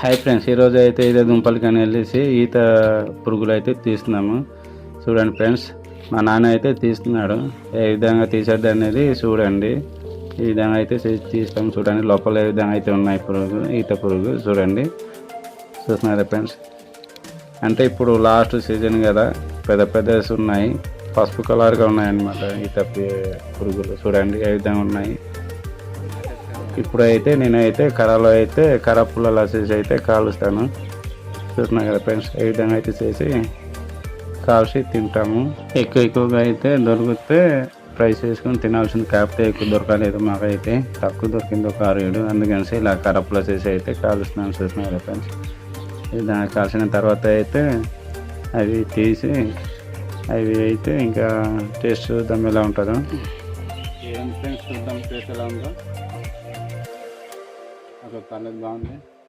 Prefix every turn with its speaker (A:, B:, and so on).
A: Hi friends, ఈరోజు అయితే ఇదే దుంపలకని వెళ్ళేసి ఈత పురుగులు అయితే తీస్తున్నాము. చూడండి ఫ్రెండ్స్, మా నాన్న అయితే తీస్తున్నాడు. ఏ విధంగా తీసేది అనేది చూడండి. ఈ విధంగా అయితే తీస్తాము. చూడండి లోపల ఏ విధంగా అయితే ఉన్నాయి ఈత పురుగు చూడండి. చూస్తున్నారా ఫ్రెండ్స్, అంటే ఇప్పుడు లాస్ట్ సీజన్ కదా, పెద్ద పెద్ద ఉన్నాయి, పసుపు కలర్గా ఉన్నాయన్నమాట ఈత పురుగులు. చూడండి ఏ విధంగా ఉన్నాయి. ఇప్పుడైతే నేనైతే కర్ర పుల్లలు వేసేసి అయితే కాలుస్తాను. చూస్తున్నా కదా ఫ్రెండ్స్, ఏ విధంగా అయితే చేసి కాల్చి తింటాము. ఎక్కువగా అయితే దొరికితే ఫ్రై చేసుకొని తినాల్సింది, కాకపోతే ఎక్కువ దొరకలేదు, మాకైతే తక్కువ దొరికింది ఒక 6-7, అందుకని ఇలా కర్ర పుల్ల చేసి అయితే కాలుస్తున్నాను. చూస్తున్నా కదా ఫ్రెండ్స్, ఈ విధంగా కాల్చిన తర్వాత అయితే అవి తీసి అవి అయితే ఇంకా టేస్ట్ చూద్దాం ఎలా ఉంటుందో. ఏం ఫ్రెండ్స్, చూద్దాం టేస్ట్ ఎలా ఉందో. ఒక కలర్ బాగుంది.